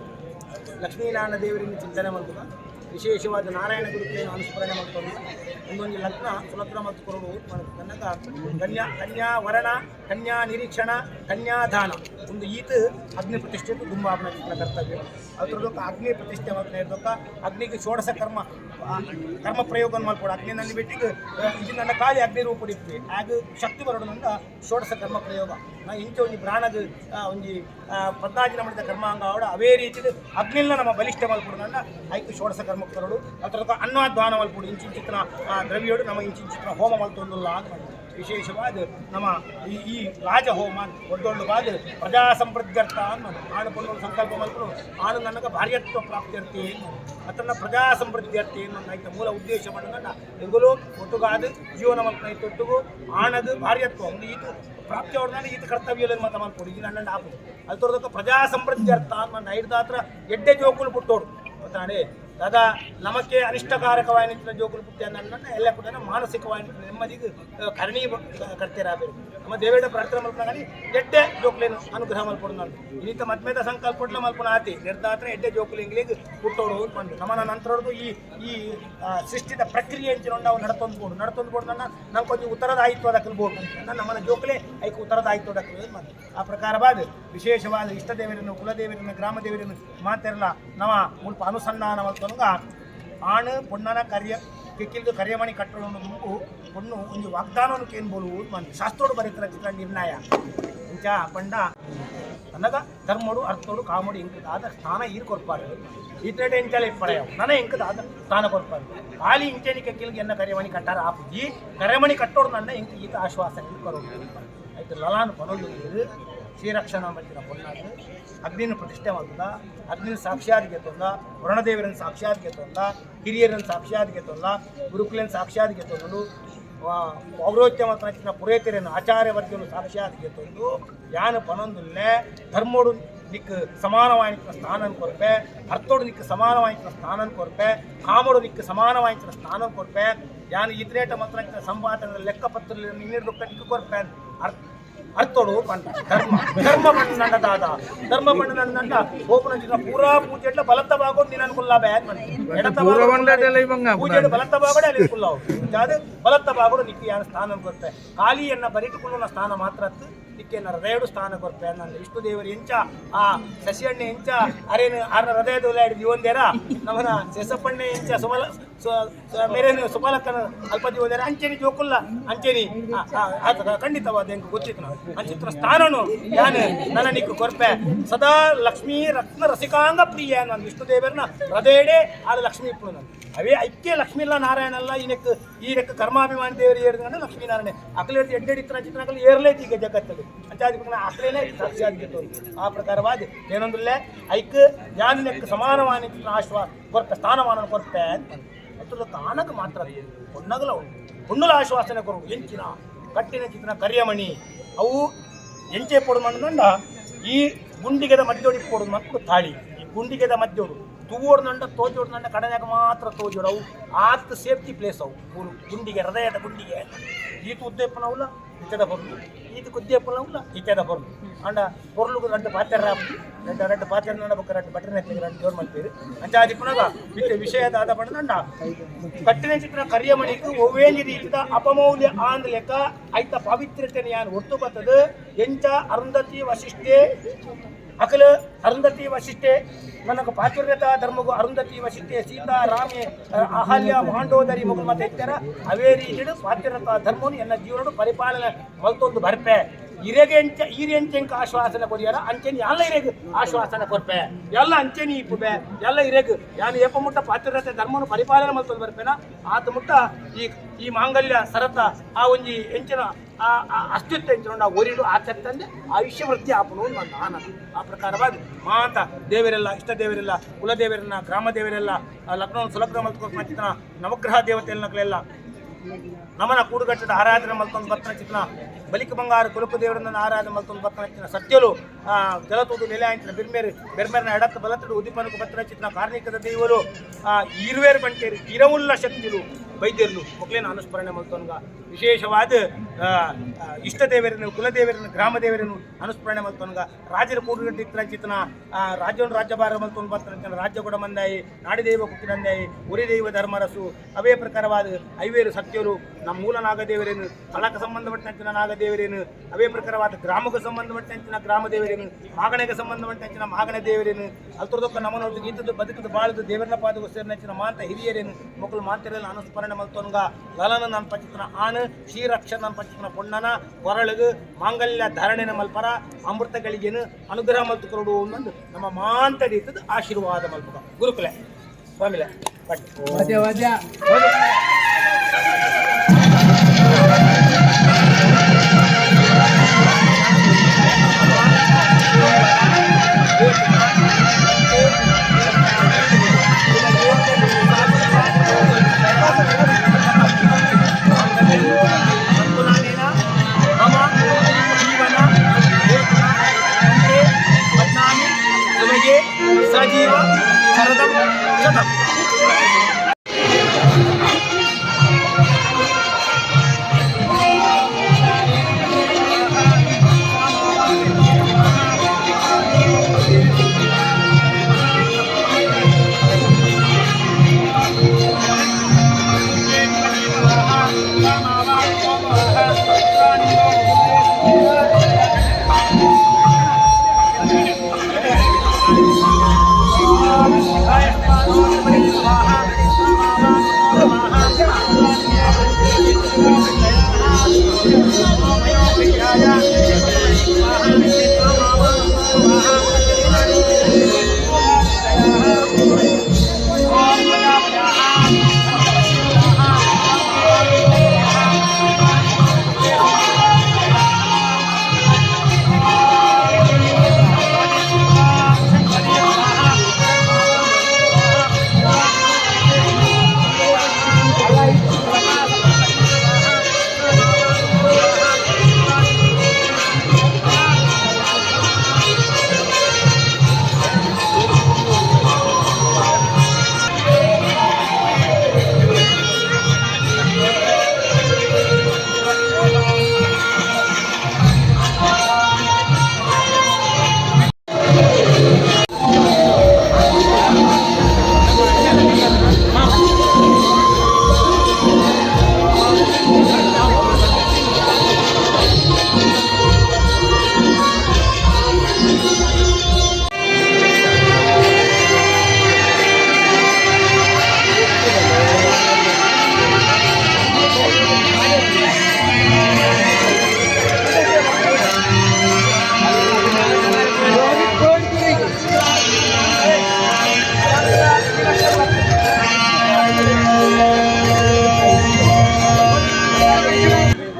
ಲಕ್ಷ್ಮೀನಾರಾಯಣ ದೇವರಿಂದ ಚಿಂತನೆ ಮಾಡ್ತದ ವಿಶೇಷವಾದ ನಾರಾಯಣ ಗುರುಗಳನ್ನು ಅನುಸ್ಮರಣೆ ಮಾಡ್ಕೊಂಡು ಒಂದೊಂದು ಲಗ್ನ ಸುಲಗ್ನ ಮತ್ತು ಕೊರಡು ನನಗೆ ಕನ್ಯಾ ವರಣ ಕನ್ಯಾ ನಿರೀಕ್ಷಣ ಕನ್ಯಾದಾನ ಒಂದು ಈತ ಅಗ್ನಿ ಪ್ರತಿಷ್ಠೆ ದುಂಬಾಪನ ಚಿತ್ರ ಕರ್ತವ್ಯ ಅದ್ರದಕ್ಕ ಅಗ್ನಿ ಪ್ರತಿಷ್ಠೆ ಮಾಡ್ತಾ ಇರ್ದಕ್ಕ ಅಗ್ನಿಗೆ ಷೋಡಶ ಕರ್ಮ ಪ್ರಯೋಗ ಮಾಡ್ಕೊಡು ಅಗ್ನಿ ನನ್ನ ಬಿಟ್ಟಿಗೆ ಇದು ನನ್ನ ಖಾಲಿ ಅಗ್ನಿ ರೂಪ ಹೊಡಿತೀವಿ ಆಗ ಶಕ್ತಿ ಬರೋಣಂದ ಷೋಡಶ ಕರ್ಮ ಪ್ರಯೋಗ ನಾ ಇಂಚ ಒಂದು ಪ್ರಾಣದ ಒಂದು ಪದ್ನಾಜಿನ ಮಾಡಿದ ಕರ್ಮಾಂಗ ಅವಡ ಅವೇ ರೀತಿ ಅಗ್ನಿಲ್ಲ ನಮ್ಮ ಬಲಿಷ್ಠ ಮಲ್ಪುಡನ್ನ ಆಯ್ಕೆ ಷೋಡಶ ಕರ್ಮ ಕರಡು ಅದ್ರದಕ್ಕ ಅನ್ನದಾನ ಮಲ್ಪುಡು ಇಂಚಿನ ದ್ರವ್ಯೋಡು ನಮ್ಮ ಇಂಚಿನ ಹೋಮ ಮಲ್ತೊಂದಿಲ್ಲ ಅಂತ ವಿಶೇಷವಾದ ನಮ್ಮ ಈ ರಾಜ ಹೋಮ ದೊಡ್ಡವಾದ ಪ್ರಜಾ ಸಂಪ್ರದ್ಯರ್ಥ ಅನ್ನೋದು ಆಣ ಪೊಂದು ಸಂಕಲ್ಪ ಮಲ್ಪಡು ಆಣ ನನಗೆ ಭಾರ್ಯತ್ವ ಪ್ರಾಪ್ತಿಯರ್ತಿ ಅದನ್ನು ಪ್ರಜಾ ಸಂಪ್ರದ್ಯರ್ತಿ ಅನ್ನೋ ಮೂಲ ಉದ್ದೇಶ ಮಾಡೋಣ ಎಂಗಲೂ ಒಟ್ಟುಗಾದ ಜೀವನ ಮಲ್ಪನ ತೊಟ್ಟುಗು ಆಣದು ಭಾರ್ಯತ್ವ ಒಂದು ಈತ ಪ್ರಾಪ್ತಿ ಅವ್ರನ್ನ ಈತ ಕರ್ತವ್ಯ ಮತ ಮಾಡ್ಕೊಡು ಇದು ನನ್ನ ಆಪು ಅದು ತೋರ್ದಕ್ಕ ಪ್ರಜಾ ಸಂಪ್ರದ್ಯರ್ಥ ಅನ್ನೋ ಐದಾತ್ರ ಎಡ್ಡೆ ಜೋಕುಲು ಪುಟ್ಟೋಡು ಗೊತ್ತಾಣೆ ದಾದಾ ನಮಕ್ಕೆ ಅನಿಷ್ಟಕಾರಕವಾಯಿನ ಜೋಕುಲು ಪುಟ್ಟಿ ಅನ್ನೋದನ್ನ ಎಲ್ಲ ಕೂಡ ಮಾನಸಿಕವಾಗಿ ನೆಮ್ಮದಿಗೆ ಕರಣಿ ಕರ್ತೀರಾಗಬೇಕು ನಮ್ಮ ದೇವೇಡ ಪ್ರಾರ್ಥನೆ ಮಲ್ಪನಾಗಲಿ ಎಡ್ಡೆ ಜೋಕುಲೇನು ಅನುಗ್ರಹ ಮಲ್ಪಡು ನಾನು ಇನ್ನಿತ ಮದ್ಮೇದ ಸಂಕಲ್ಪಟ್ಲ ಮಲ್ಪನ ಆತಿ ನಿರ್ಧಾತ್ರ ಎಡ್ಡೆ ಜೋಕುಲು ಇಂಗ್ಲಿಗೆ ಹುಟ್ಟೋಡು ಅಂದ್ಕೊಂಡು ನಮ್ಮನ ನಂತರದ್ದು ಈ ಸೃಷ್ಟಿದ ಪ್ರಕ್ರಿಯೆ ಅಂತ ನಾವು ನಡ್ತೊಂದ್ಬೋದು ನಂಗೆ ಕೊಂಚ ಉತ್ತರದಾಯಿತ್ವ ದಕ್ಕಲ್ಬೋದು ನಮ್ಮನ ಜೋಕುಲೆ ಐಕೆ ಉತ್ತರದಾಯಿತ್ವ ದಕ್ಕಲು ಮಾಡಿ ಆ ಪ್ರಕಾರವಾದ ವಿಶೇಷವಾದ ಇಷ್ಟ ದೇವರನ್ನು ಕುಲದೇವರನ್ನು ಗ್ರಾಮ ದೇವರನ್ನು ಮಾತೆರಲ್ಲ ನಮ್ಮ ಮುಲ್ಪ ಅನುಸಂಧಾನ ಮಲ್ಪಂಗ ಆಣು ಪೊಣ್ಣನ ಕೆಕ್ಕಿಲ್ದು ಕರಿಯಮಣಿ ಕಟ್ಟಡ ಮುಂಪು ಪೊಣ್ಣು ಒಂದು ವಾಗ್ದಾನವನ್ನು ಕೇನ್ಬೋದು ಮಂದಿ ಶಾಸ್ತ್ರೋಡು ಬರೀತರ ಚಿತ್ರ ನಿರ್ಣಯ ಇಂಚ ಪಂಡ ನನಗ ಧರ್ಮಡು ಅರ್ಥೋಡು ಕಾಮಡು ಇಂಕದಾದ ಸ್ಥಾನ ಈರು ಕೊಡ್ಪಾರು ಈತಡೆ ಇಂಚಲೆ ಪಡೆಯವು ನನ್ನ ಇಂಕದಾದ ಸ್ಥಾನ ಕೊಡ್ಪಾರು ಖಾಲಿ ಇಂಚೇನಿ ಕೆಕ್ಕಿಲ್ಗೆ ಎನ್ನ ಕರಿಯಮಣಿ ಕಟ್ಟಾರ ಆಪುಜಿ ಕರಿಯಮಣಿ ಕಟ್ಟೋಡು ನನ್ನ ಇಂಕ ಈತ ಆಶ್ವಾಸ ಕೊರೋದು ಆಯ್ತು ಲಲಾನು ಕೊನೊಂದು ಶ್ರೀರಕ್ಷಣ ಮತ್ತಿನ ಪೊನ್ನಾಡು ಅಗ್ನಿನ ಪ್ರತಿಷ್ಠೆ ಮಾಡ್ತದ ಅಗ್ನಿನ ಸಾಕ್ಷಾತ್ಗೆ ತೊಂದ ವರುಣದೇವರನ್ನು ಸಾಕ್ಷಾತ್ಗೆ ತೊಂದ ಹಿರಿಯರನ್ನು ಸಾಕ್ಷಾತ್ಗೆ ತೊಂದ ಗುರುಕುಲನ್ನು ಸಾಕ್ಷಾತ್ಗೆ ತೊಂದು ಪೌರೋಚ್ಯ ಮತ್ತು ಪುರೇತರನ್ನು ಆಚಾರ್ಯ ವರ್ಗವನ್ನು ಸಾಕ್ಷಾತ್ಗೆ ತೊಂದು ಯಾನ ಪನೊಂದುಲ್ಲೇ ಧರ್ಮೋಡು ನಿಕ್ ಸಮಾನವಾಯಿನ ಸ್ಥಾನನ ಕೊರಪೆ ಅರ್ಥೋಡು ನಿಕ್ ಸಮಾನವಾಯಿನ ಸ್ಥಾನನ ಕೊರಪೆ ಕಾಮೋಡು ನಿಕ್ ಸಮಾನವಾಯಿನ ಸ್ಥಾನನ ಕೊರಪೆ ಯಾನು ಇದ್ರೇಟ ಮಾತ್ರ ಸಂಪಾದನೆ ಲೆಕ್ಕಪತ್ರ ನೀಡಿದ ನಿಕ್ ಕೊರಪೆ ಅರ್ಥೋಡು ಪಂಡ ಧರ್ಮ ಪಂಡ ದಾದ ಧರ್ಮ ಪಂಡ ನಂದ ಓಪನ ಚಿತ್ರ ಪೂರಾ ಪೂಜೆಟ್ಲ ಬಲತ್ತ ಬಾಗೋಡು ನೀನು ಅನ್ಕೊಲ್ಲ ಬ್ಯಾನ್ ಪೂಜೆ ಬಲತ್ತ ಬಾಗೋಡೆ ಅಲ್ಲಿ ಕುಲ್ಲ ಅದು ಬಲತ್ತ ಬಾಗೋಡು ನಿಕ್ಕಿ ಯಾರು ಸ್ಥಾನ ಕೊಡ್ತೆ ಖಾಲಿಯನ್ನ ಬರಿಟುಕೊಳ್ಳುವ ಸ್ಥಾನ ಮಾತ್ರ ನಿಕ್ಕೇನ ಹೃದಯಡು ಸ್ಥಾನ ಕೊಡ್ತೆ ನನ್ನ ವಿಷ್ಣು ದೇವರು ಎಂಚ ಆ ಶಶಿಯಣ್ಣೆ ಎಂಚ ಅರೇನು ಆರ ಹೃದಯದ ದಿವಂದೇರ ನಮ್ಮನ ಶೆಸಪ್ಪಣ್ಣೆ ಎಂಚ ಸುಮಲ ಮೇರೇನು ಸುಮಲಕ್ಕನ ಅಲ್ಪ ದಿವಂದೇರ ಅಂಚೆನಿ ಜೋಕುಲ್ಲ ಅಂಚೆನಿ ಖಂಡಿತವಾದ ಎಂಕು ಗೊತ್ತಿತ್ತು ನಾವು ಅಂಚಿತ್ರ ಸ್ಥಾನನು ಯಾನು ನನ್ನ ನಿಕ್ಕು ಕೊರ್ಪೆ ಸದಾ ಲಕ್ಷ್ಮೀ ರತ್ನ ರಸಿಕಾಂಗ ಪ್ರಿಯ ನಾನು ವಿಷ್ಣು ದೇವರನ್ನ ಹೃದಯಡೆ ಆದ ಲಕ್ಷ್ಮೀ ಇಪ್ಪಳು ನಾನು ಅವೇ ಐಕ್ಯ ಲಕ್ಷ್ಮೀ ಇಲ್ಲ ನಾರಾಯಣ ಅಲ್ಲ ಈ ಲೆಕ್ಕ ಕರ್ಮಾಭಿಮಾನಿ ದೇವರು ಏರಿದ ಲಕ್ಷ್ಮೀನಾರಾಯಣ ಅಕಲೆ ಎಡ್ಡೆಡಿತ್ರ ಚಿತ್ರಗಳು ಏರ್ಲೈತಿ ಈಗ ಜಗತ್ತಲ್ಲಿ ಅಂಚಾದ ಅಕಲೇನೆ ಸಾಕ್ಷಾತ್ಗಿತ್ತು ಆ ಪ್ರಕಾರವಾದ ಏನೊಂದಿಲ್ಲ ಐಕ್ ಯಾನ್ ಲೆಕ್ಕ ಸಮಾನವಾದ ಆಶ್ವಾ ಕೊರತೆ ಸ್ಥಾನಮಾನ ಕೊರತೆ ಅಂತ ಅದ್ರ ತಾನಕ ಮಾತ್ರ ಹೊನ್ನಗಲ ಹೊನ್ನಲ ಆಶ್ವಾಸನೆ ಕೊರು ಎಂಚಿನ ಕಟ್ಟಿನ ಚಿತ್ರ ಕರಿಯಮಣಿ ಅವು ಎಂಚೆ ಪೊಡು ಮಣ್ಣಂಡ ಈ ಗುಂಡಿಗೆದ ಮಧ್ಯೋಡಿ ಪೊಡು ಮಕ್ಕಳು ತಾಳಿ ಈ ಗುಂಡಿಗೆದ ಮಧ್ಯೋಡು ತೂವೋಡ್ನಂಡ ತೋಜೋಡ್ನಂಡ ಕಡನ್ಯಾಗ ಮಾತ್ರ ತೋಜೋಡು ಅವು ಆತ್ ಸೇಫ್ಟಿ ಪ್ಲೇಸ್ ಅವು ಗುಂಡಿಗೆ ಹೃದಯದ ಗುಂಡಿಗೆ ಈತ ಉದ್ದೇಪನವಲ್ಲ ಇತ್ತದ ಪೊರ್ಲು ಇದು ಕುದ್ದಿಯ ಪೊಲ್ಲ ಇತ್ತದ ಪೊರ್ಲು ಅಂಡ ಪೊರ್ಲು ರೆಡ್ಡು ಪಾತ್ರೆ ರೆಡ್ಡು ಪಾತ್ರೆ ನೋಡಬೇಕು ರೆಡ್ಡು ಬಟ್ಟೆ ನೆತ್ತಿಗೆ ರೆಡ್ಡು ಜೋರು ಮಾಡ್ತೀರಿ ಅಂಚಾದಿ ಪುನಗ ಬಿತ್ತೆ ವಿಷಯದ ಆದ ಪಡೆದಂಡ ಕಟ್ಟಿನ ಚಿತ್ರ ಕರಿಯಮಣಿಗೂ ಒವ್ವೇಂಜಿ ರೀತಿದ ಅಪಮೌಲ್ಯ ಆಂದ್ ಲೆಕ್ಕ ಐತ ಪಾವಿತ್ರ್ಯತೆಯನ್ನು ಯಾನು ಒಟ್ಟು ಬರ್ತದ ಎಂಚ ಅರುಂಧತಿ ವಶಿಷ್ಠೆ ಅಕಲ ಅರುಂಧತಿ ವಶಿಷ್ಠೆ ನನಗೆ ಪಾತಿರ್ಯತಾ ಧರ್ಮಗೂ ಅರುಂಧತಿ ವಶಿಷ್ಠೆ ಸೀತಾ ರಾಮೆ ಅಹಲ್ಯ ಮಾಂಡೋದರಿ ಮಗು ಮತ್ತೆ ಇತ್ತರ ಅವೇ ರೀತಿಡು ಪಾತಿರ್ಯತಾ ಧರ್ಮವನ್ನು ಎಲ್ಲ ಜೀವನಡು ಪರಿಪಾಲನೆ ಮಲ್ತೊಂದು ಬರ್ಪೆ ಇರೆಗೆ ಎಂಚೆಂಕ ಆಶ್ವಾಸನೆ ಕೊಡಿಯಾರ ಅಂಚೆನಿ ಎಲ್ಲ ಇರೆಗೆ ಆಶ್ವಾಸನೆ ಕೊರ್ಪೆ ಎಲ್ಲ ಅಂಚೆನಿ ಇಪ್ಪುಬೆ ಎಲ್ಲ ಇರೆಗೆ ಯಾನು ಏಪ ಮುಟ್ಟ ಪಾತಿರ್ಯತೆ ಧರ್ಮವನ್ನು ಪರಿಪಾಲನೆ ಮಲ್ತೊಂದು ಬರ್ಪೆನ ಆತ ಮುಟ್ಟ ಈ ಮಾಂಗಲ್ಯ ಸರತ ಆ ಒಂಜಿ ಎಂಚಿನ ಅಸ್ತಿತ್ವ ಎಂಚಿನ ಒರಿಡು ಆಚರಿತಂದೆ ಆಯುಷ್ಯ ವೃತ್ತಿ ಆಪನು ನನ್ನ ಆನಂದ ಆ ಪ್ರಕಾರವಾಗಿ ಮಾತ ದೇವರೆಲ್ಲ ಇಷ್ಟ ದೇವರೆಲ್ಲ ಕುಲದೇವರನ್ನ ಗ್ರಾಮ ದೇವರೆಲ್ಲ ಲಗ್ನ ಸುಲಗ್ನ ಮಲ್ತ್ಕೊಂಡ್ ನವಗ್ರಹ ದೇವತೆಲ್ಲ ನಮನ ಕೂಡುಗಟ್ಟದ ಆರಾಧನೆ ಮಲ್ತೊಂದು ಬರ್ತನ ಚಿತ್ನ ಬಲಿಕ ಬಂಗಾರ ಕುಲುಕು ದೇವರನ್ನ ಆರಾಧನೆ ಮಲ್ತೊಂದು ಬರ್ತನ ಚಿತ್ನ ಸತ್ಯಲು ತೆಲತುದು ನೆಲೆ ಅಂಚಿನ ಬೆರ್ಮೇರನ ಎಡತ್ತ ಬಲತ್ತಡು ಉದಿಪನಕು ಬರ್ತನ ಚಿತ್ನ ಕಾರ್ಣಿಕದ ದೇವರು ಇರುವೇರು ಬಂಟೇರಿ ಇರವುಲ್ಲ ಶಕ್ತಿಲು ವೈದ್ಯರು ಮಕ್ಕಳೇನು ಅನುಸ್ಮರಣೆ ಮಲ್ತೊನ್ಗ ವಿಶೇಷವಾದ ಇಷ್ಟ ದೇವರನ್ನು ಕುಲದೇವರನ್ನು ಗ್ರಾಮ ದೇವರನ್ನು ಅನುಸ್ಮರಣೆ ಮಲ್ತೊನ್ಗ ರಾಜರ ಕೂಡುಗಟ್ಟಿ ಇತ್ರ ಚಿತ್ನ ರಾಜ್ಯವನ್ನು ರಾಜ್ಯಭಾರ ಮಲ್ತೊಂದು ಬರ್ತಾನೆ ರಾಜ್ಯ ಕೂಡ ಮಂದಾಯಿ ನಾಡಿದೈವ ಕುಕ್ಕಿನಂದಾಯಿ ಉರಿದೈವ ಧರ್ಮರಸು ಅವೇ ಪ್ರಕಾರವಾದ ಐವೇರು ಸತ್ಯರು ನಮ್ಮ ಮೂಲ ನಾಗದೇವರೇನು ಸ್ಥಳಕ್ಕೆ ಸಂಬಂಧಪಟ್ಟಂಚಿನ ನಾಗದೇವರೇನು ಅವೇ ಪ್ರಕಾರವಾದ ಗ್ರಾಮಕ್ಕೆ ಸಂಬಂಧಪಟ್ಟಂಚಿನ ಗ್ರಾಮ ದೇವರೇನು ಮಾಗಣೆಗೆ ಸಂಬಂಧಪಟ್ಟಂಚಿನ ಮಾಗಣ ದೇವರೇನು ಅಲ್ತರದೊಕ್ಕ ನಮ್ಮನೊಟ್ಟು ಗೀತದ್ದು ಬದುಕದು ಬಾಳದು ದೇವರನ ಪಾದವು ಸೇರಿನಂಚಿನ ಮಾಂತ ಹಿರಿಯರೇನು ಮಕ್ಕಳು ಮಾತೆರೆಲ್ಲ ಅನುಸ್ಮರಣೆ ಮಲ್ತೊನ್ಗ ಲಲನ ನನ್ನ ಪಂಚಿತನ ಆನ ಶ್ರೀರಕ್ಷ ನನ್ನ ಪಂಚಿತನ ಪೊಣ್ಣನ ಕೊರಳಿಗೆ ಮಾಂಗಲ್ಯ ಧಾರಣೆನ ಮಲ್ಪರ ಅಮೃತಗಳಿಗೇನು ಅನುಗ್ರಹ ಮಲ್ತು ಕೊರಡು ಅನ್ನೊಂದು ನಮ್ಮ ಮಾಂತ ರೀತಿದ ಆಶೀರ್ವಾದ ಮಲ್ಪಕ ಗುರುಕುಲೆ ಸ್ವಾಮಿಲೆ ಸಜೀವ ಶರದಂ ಶತಂ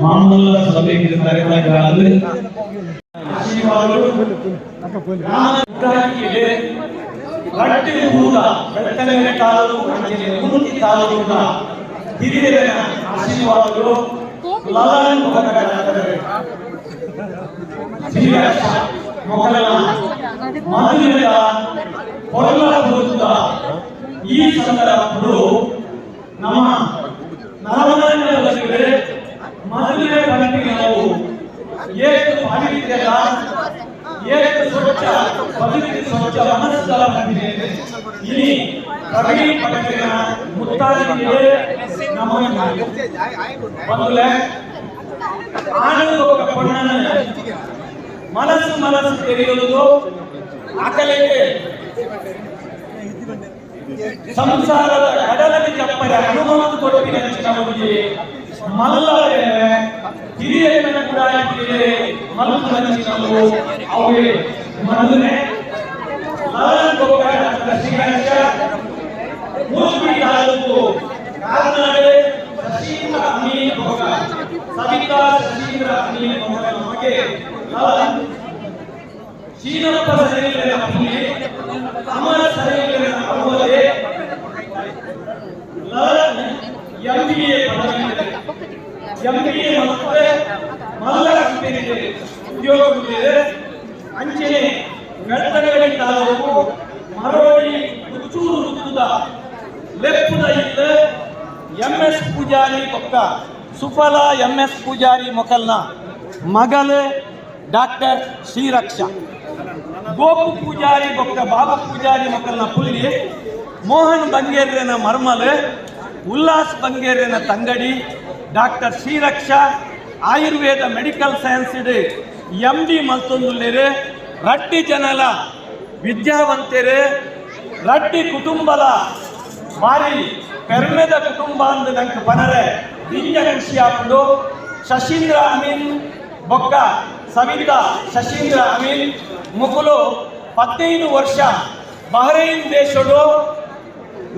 ಮಾಮೂಲ ಸಭೆಗೆ ಕರೆದಾಗ ಗಟ್ಟಿ ಕೂಡ ಬೆಳ್ತಂಗಡಿ ತಾಲೂಕು ಮೂರ್ತಿ ತಾಲೂಕಿನ ಹಿರಿಯರ ಆಶೀರ್ವಾದಗಳು ಲಲನ್ ಮೊದಲ ಮದುವೆಯ ಹೊರಲಾಗುವುದ ಈ ಸಂದರ್ಭಗಳು ನಮ್ಮ ನಾರಾಯಣ ಮದುವೆ ಬಂದಿಗೆ ನಾವು ರವಿ ಪಟ್ಟಣ ಮುತ್ತಾಜಿಗೆ ನಮನ ಬಂದುಲೆ ಆನಂದ ಪಣ್ಣನ ಮನಸ್ಸು ತೆರೆಯುವುದು ಆಕಲಿಗೆ ಸಂಸಾರದ ಕಡಲಲ್ಲಿ ಚಪ್ಪರ ಹನುಮಂತ ಕೊಟ್ಟಿನ ಚಿನ್ನವರಿಗೆ ಮಲ್ಲ ಹಿರಿಯಣ್ಣನ ಕೂಡ ಮಲ್ಲ ಚಿನ್ನವು ಅವೇ ಮನನೆ ಮೂರ್ತಿ ತಾಲೂಕು ಕಾರ್ನಾಡೆ ಸಶೀಂದ್ರ ಅಮೀನ್ ಭೋಗ ಸವಿತಾ ಸಶೀಂದ್ರ ಅಮೀನ್ ಭೋಗ ನಮಗೆ ಶೀನಪ್ಪ ಸರಿಗಳ ಪುಣ್ಯ ಅಮರ ಸರಿಗಳ ಅವರೇ ಎಂಬಿಎ ಮತ್ತು ಮಲ್ಲ ಕಂಪನಿಗೆ ಉದ್ಯೋಗವಿದೆ ಅಂಚನೆ ಗಡ್ಡಗಳಿ ತಾಲೂಕು ಮರೋಡಿ ಹುಚ್ಚೂರು ವೃತ್ತದ ಲೆಪ್ಪುದ ಇಲ್ಲ ಎಂಎಸ್ ಪೂಜಾರಿ ಪಕ್ಕ ಸುಫಲ ಎಂಎಸ್ ಪೂಜಾರಿ ಮೊಕಲ್ನ ಮಗಲು ಡಾಕ್ಟರ್ ಶ್ರೀರಕ್ಷ ಗೋಪು ಪೂಜಾರಿ ಬೊಕ್ಕ ಬಾಬಾ ಪೂಜಾರಿ ಮೊಕಲ್ನ ಪುಲ್ಲಿ ಮೋಹನ್ ಬಂಗೇರ್ಯನ ಮರ್ಮಲ್ ಉಲ್ಲಾಸ್ ಬಂಗೇರ್ಯನ ತಂಗಡಿ doctor Shriraksha Ayurveda medical science MD ಮಲ್ತೊಂದುಲ್ಲೇರೆ ರಡ್ಡಿ ಜನಲ ವಿದ್ಯಾವಂತರು ರಡ್ಡಿ ಕುಟುಂಬದ ಭಾರಿ ಪೆರ್ಮೆದ ಕುಟುಂಬ ಅಂದ ನಂಗೆ ಪನರೆ ದಿವ್ಯ ಖುಷಿ ಹಾಕೊಂಡು ಶಶೀಂದ್ರ ಅಮೀನ್ ಬೊಕ್ಕ ಸವಿತಾ ಶಶೀಂದ್ರ ಅಮೀನ್ ಮುಕುಲು 15 ವರ್ಷ ಬಹ್ರೈನ್ ದೇಶಡು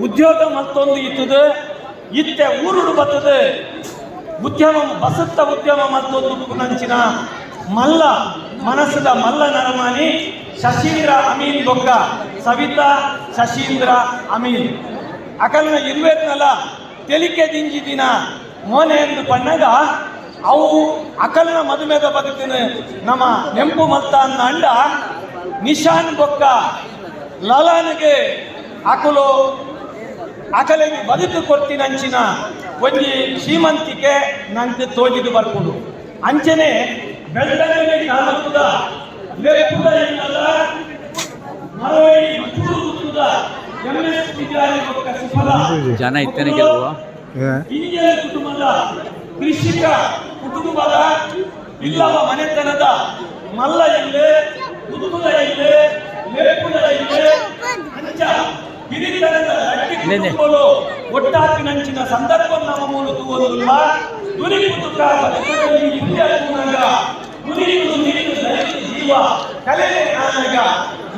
ಉದ್ಯೋಗ ಮತ್ತೊಂದು ಇತ್ತದ ಇತ್ತೆ ಊರುಡು ಬರ್ತದೆ ಉದ್ಯಮ ಬಸತ್ತ ಉದ್ಯಮ ಮತ್ತೊಂದು ನಂಚಿನ ಮಲ್ಲ ಮನಸ್ಸದ ಮಲ್ಲ ನರಮಾನಿ ಶಶೀಂದ್ರ ಅಮೀನ್ ಬೊಕ್ಕ ಸವಿತಾ ಶಶೀಂದ್ರ ಅಮೀನ್ ಅಕಲ್ನ ಇರುವೇರ್ನಲ್ಲ ತೆಲಿಕೆ ದಿಂಜಿ ದಿನ ಮೋನೆ ಎಂದು ಪಣ್ಣಗ ಅವು ಅಕಲ್ನ ಮದುಮೆದ ಬದುಕಿನ ನಮ್ಮ ನೆಂಪು ಮತ್ತ ಅನ್ನ ಅಂಡ ನಿಶಾನ್ ಬೊಕ್ಕ ಲಲಾನಿಗೆ ಅಕಲು ಅಕಲಿಗೆ ಬದುಕು ಕೊಡ್ತೀನಂಚಿನ ಒಂಜಿ ಶ್ರೀಮಂತಿಕೆ ನಂಗೆ ತೋಜಿದು ಬರ್ಕೊಂಡು ಅಂಚನೆ ಬೆಳ್ತಂಗಡಿ ತಾಲೂಕುದ ಲೆಪ್ಪುದ ಏನಲ್ಲ ಮರೋಡಿ ಹುಚ್ಚೂರುದ ಎಂಎಸ್ ಪೂಜಾರಿ ಬೊಕ್ಕ ಸುಫಲ ಜನ ಇತ್ತನೆ ಕೆಲವು ಇಂಡಿಯಾ ಕುಟುಂಬದ ಕೃಷಿಕ ಕುಟುಂಬದ ಇಲ್ಲವ ಮನೆತನದ ಮಲ್ಲ ಇಲ್ಲೇ ಉತ್ತುದ ಇಲ್ಲೇ ಲೆಪ್ಪುದ ಇಲ್ಲೇ ಅಂಚ ಹಿರಿತನದ ಅಡ್ಡಿ ಕುಟುಂಬಗಳು ಒಟ್ಟಾಕಿನಂಚಿನ ಸಂದರ್ಭ ನಮ್ಮ ಮೂಲಕ ಓದುಲ್ಲ ದುರಿಪುತುಕ ಬದುಕಲ್ಲಿ ಇಂಡಿಯಾ ಕೂನಾಗ ದುರಿಪು ನೀರು ದಲಿತ ಜೀವ ಕಲೆ ಆನಾಗ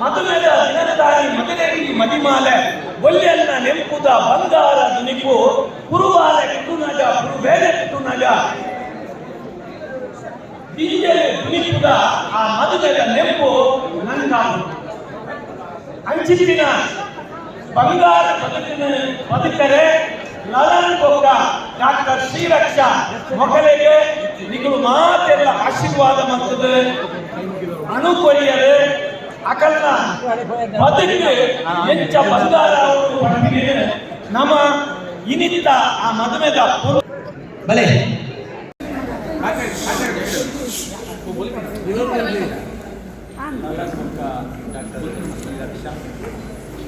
ಮದುವೆದ ದಿನದಾರಿ ಮದುವೆಗೆ ಮದಿಮಾಲೆ ಒಲ್ಲೆನ್ನ ನೆಂಪುದ ಬಂಗಾರ ದುನಿಪು ಕುರುವಾಲೆ ಕುಟುನಗ ಕುರುಬೇಲೆ ಕುಟುನಗ ಬೀಜಲೆ ದುನಿಪುದ ಆ ಮದುವೆದ ನೆಂಪು ನನ್ನ ಅಂಚಿನ ಬಂಗಾರ ಬದುಕರೆ ಲಲನ್ ಬೊಕ್ಕ ಡಾಕ್ಟರ್ ಶ್ರೀರಕ್ಷ ಮಕ್ಕಳಿಗೆ ನಿಗಳು ಮಾತೆಲ್ಲ ಆಶೀರ್ವಾದ ಮಾಡ್ತದೆ ಅನುಕೊರಿಯರು ಅಕಲ್ನ ಬದುಕು ಹೆಚ್ಚ ಬಂಗಾರ ನಮ್ಮ ಇನಿತ್ತ ಆ ಮದುವೆದ ಬಲೆ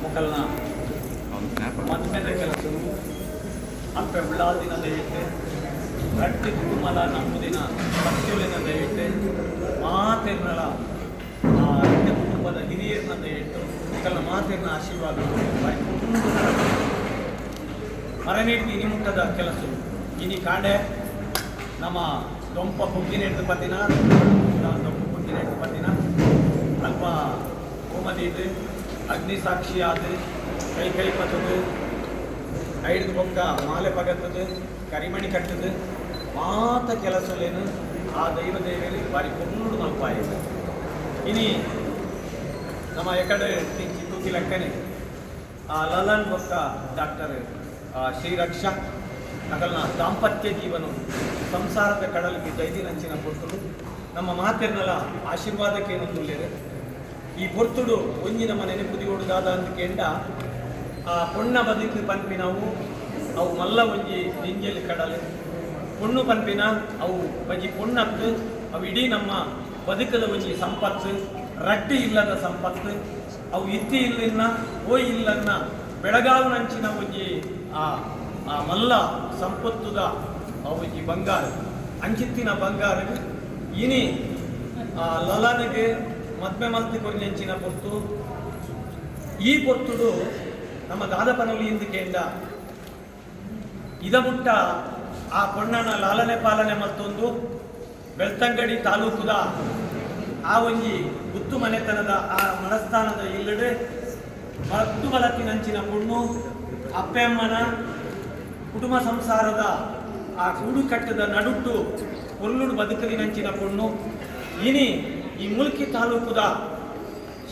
ಮೊಕಲ್ನ ಮದುವೆದ ಕೆಲಸವು ಅಂಪ ಉಳ್ಳಾದಿನ ದಯವಿಟ್ಟು ರಟ್ಟಿ ಕುಟುಂಬದ ನಂಬುದಿನ ಭಕ್ತಿಯುಲಿನ ದಯವಿಟ್ಟು ಮಾತೆರ್ನಳ ಆ ರಟ್ಟಿ ಕುಟುಂಬದ ಹಿರಿಯರನ್ನ ದಯವಿಟ್ಟು ಮೊಕಲ್ನ ಮಾತೆರ್ನ ಆಶೀರ್ವಾದ ಮರನೇಟಿ ಇನಿಮುಟ್ಟದ ಕೆಲಸ ಇನಿ ಕಾಂಡೆ ನಮ್ಮ ದೊಂಪ ಪುಗ್ಗಿನೆಟ್ಟು ಪತ್ತಿನ ದೊಂಪ ಪುಗ್ಗಿನೆಟ್ಟು ಪತ್ತಿನ ಅಲ್ಪ ಹೋಮದೀದು ಅಗ್ನಿ ಸಾಕ್ಷಿ ಆದ ಕೈ ಪತ್ತದು ಐದು ಬೊಕ್ಕ ಮಾಲೆ ಪಗತ್ತದು ಕರಿಮಣಿ ಕಟ್ಟದು ಮಾತ ಕೆಲಸಲೇನು ಆ ದೈವ ದೇವರಿಗೆ ಬಾರಿ ಕೊಂಡು ಮಲ್ಪಾಯಿದೆ ಇನಿ ನಮ್ಮ ಎಕಡೆ ಚಿತ್ತೂತಿ ಲೆಕ್ಕನೆ ಆ ಲಲನ್ ಬೊಕ್ಕ ಡಾಕ್ಟರ್ ಶ್ರೀರಕ್ಷ ಅಕಲ್ನ ದಾಂಪತ್ಯ ಜೀವನ ಸಂಸಾರದ ಕಡಲಿಗೆ ದೈದಿನಂಚಿನ ಕೊಟ್ಟರು ನಮ್ಮ ಮಾತೆರ್ನಲ ಆಶೀರ್ವಾದಕ್ಕೆ ಏನೊಂದುಳ್ಳೇರು ಈ ಪೊರ್ತುಡು ಒಂಜಿನ ಮನೆ ನೆಪುದಿ ಹೊಡೆದಾದ ಅಂತ ಕೇಂಡ ಆ ಪೊಣ್ಣ ಬದುಕು ಪನ್ಪಿನವು ಅವು ಮಲ್ಲ ಒಂಜಿ ನಿಂಜಲಿ ಕಡಲೆ ಪೊಣ್ಣು ಪನ್ಪಿನ ಅವು ಬಜಿ ಪೊಣ್ಣತ್ತು ಅವು ಇಡೀ ನಮ್ಮ ಬದುಕದ ಒಂಜಿ ಸಂಪತ್ತು ರಡ್ಡಿ ಇಲ್ಲದ ಸಂಪತ್ತು ಅವು ಇತ್ತಿ ಇಲ್ಲಿನ ಓ ಇಲ್ಲನ್ನ ಬೆಳಗಾವಿನಂಚಿನ ಒಂಜಿ ಆ ಮಲ್ಲ ಸಂಪತ್ತುದ ಒಂಜಿ ಬಂಗಾರ ಅಂಚಿತ್ತಿನ ಬಂಗಾರ ಇನಿ ಲಲನಿಗೆ ಮದ್ಮೆ ಮಲ್ತಿ ಕೊರಿನೆಂಚಿನ ಪೊರ್ತು ಈ ಪೊರ್ತುಡು ನಮ್ಮ ದಾದಪನೊಲಿ ಇಂದಿಕೆಂಡ ಇದಮುಟ್ಟ ಆ ಪೊಣ್ಣನ ಲಾಲನೆ ಪಾಲನೆ ಮತ್ತೊಂದು ಬೆಳ್ತಂಗಡಿ ತಾಲೂಕುದ ಆ ಒಂಜಿ ಗುತ್ತು ಮನೆತನದ ಆ ಮನಸ್ಥಾನದ ಇಲ್ಲಡೆ ಮದ್ದು ಮಲತಿನಂಚಿನ ಪೊಣ್ಣು ಅಪ್ಪೆಮ್ಮನ ಕುಟುಂಬ ಸಂಸಾರದ ಆ ಕೂಡು ಕಟ್ಟದ ನಡುಟ್ಟು ಕೊಲ್ಲುಡು ಬದುಕಲಿನಂಚಿನ ಪೊಣ್ಣು ಇನಿ ಈ ಮುಲ್ಕಿ ತಾಲೂಕುದ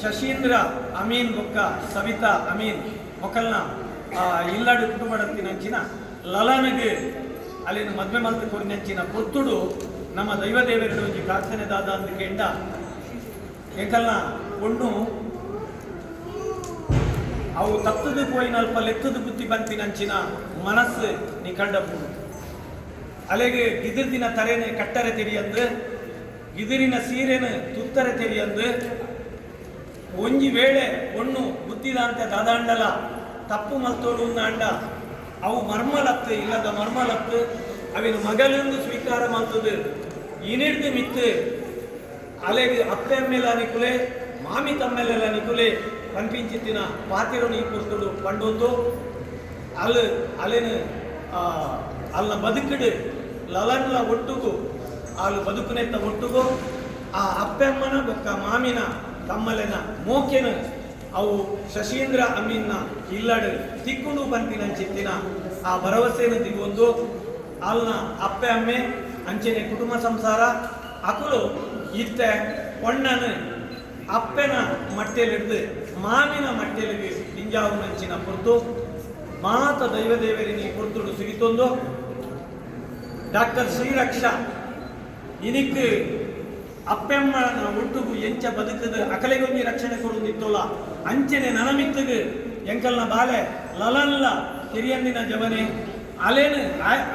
ಶಶೀಂದ್ರ ಅಮೀನ್ ಬೊಕ್ಕ ಸವಿತಾ ಅಮೀನ್ ಮೊಕಲ್ನ ಇಲ್ಲಾಡು ಕುಟುಂಬಡತ್ತಿನಂಚಿನ ಲಲನಿಗೆ ಅಲ್ಲಿನ ಮದ್ವೆ ಮಲ್ತು ಕೊರಿನಂಚಿನ ಪೊತ್ತುಡು ನಮ್ಮ ದೈವದೇವರೆಡು ಒಂಜಿ ಪ್ರಾರ್ಥನೆ ದಾದ ಅಂದಿಕೆಂಡ ಏಕಲ್ನ ಪೊಣ್ಣು ಅವು ತತ್ತದು ಪೋಯಿನಲ್ಪ ಲೆಕ್ಕದು ಬುದ್ಧಿ ಬಂತಿನಂಚಿನ ಮನಸ್ಸು ನೀ ಕಂಡಪು ಅಲೆಗೆ ಗಿದಿರ್ದಿನ ತರೆನೆ ಕಟ್ಟರೆ ತೆರಿಯಂದು ಗಿದಿರಿನ ಸೀರೆನ ತುತ್ತರೆ ತೆರಿಯಂದು ಒಂಜಿ ವೇಳೆ ಪೊಣ್ಣು ಬುದ್ಧಿದಾಂತ ದಾದಾಂಡಲ ತಪ್ಪು ಮಲ್ತೋಡು ಅಂಡ ಅವು ಮರ್ಮಲತ್ತು ಇಲ್ಲದ ಮರ್ಮಲತ್ತು ಅವಿನ ಮಗಲೆಂದು ಸ್ವೀಕಾರ ಮಾಡ್ತದೆ ಇನಿಡ್ದು ಮಿತ್ತು ಅಲೆಗೆ ಅಪ್ಪೆ ಮೇಲೆ ನಿಕುಲೆ ಮಾಮಿ ತಮ್ಮೆಲ್ಲ ನಿಕುಲೆ ಕನ್ಪಿಂಚಿತ್ತಿನ ಪಾತಿರೋ ನೀ ಕೊಡ್ತಡು ಪಂಡೊಂದು ಅಲ್ಲಿನ ಅಲ್ಲ ಬದುಕಡು ಲಲನ್ಲ ಒಟ್ಟುಗು ಅಲ್ಲಿ ಬದುಕುನೆತ್ತ ಒಟ್ಟುಗು ಆ ಅಪ್ಪೆಮ್ಮನ ಬೊಕ್ಕ ಮಾಮಿನ ತಮ್ಮಲೆನ ಮೋಕೆನ ಅವು ಶಶೀಂದ್ರ ಅಮೀನ್ನ ಇಲ್ಲಡು ತಿಕ್ಕುಂಡು ಬಂತಿನಂಚಿತ್ತಿನ ಆ ಭರವಸೆಯನ್ನು ದಿಗೊಂದು ಅಲ್ನ ಅಪ್ಪೆ ಅಮ್ಮೆ ಅಂಚೆನೆ ಕುಟುಂಬ ಸಂಸಾರ ಅಕುಲು ಇತ್ತೆ ಪೊಣ್ಣನ ಅಪ್ಪೆನ ಮಟ್ಟೆಲಿಡ್ದು ಮಾಮಿನ ಮಟ್ಟೆಲಿಗೆ ನಿಂಜಾವು ನಂಚಿನ ಪೊರ್ತು ಮಾತ ದೈವದೇವರಿನಿ ಪೊರ್ತುಡು ಸಿಗಿತೊಂದು ಡಾಕ್ಟರ್ ಶ್ರೀರಕ್ಷ ಇನಿಕ್ ಅಪ್ಪೆಮ್ಮನ ಒಟ್ಟುಗು ಎಂಚ ಬದುಕದ ಅಕಲೆಗೊಂಜಿ ರಕ್ಷಣೆ ಕೊಡುದಿತ್ತೋಲ ಅಂಚೆನೆ ನನಮಿತ್ತಗ ಎಂಕಲ್ನ ಬಾಲೆ ಲಲನ್ಲ ಹಿರಿಯಂದಿನ ಜವನೆ ಅಲೇನು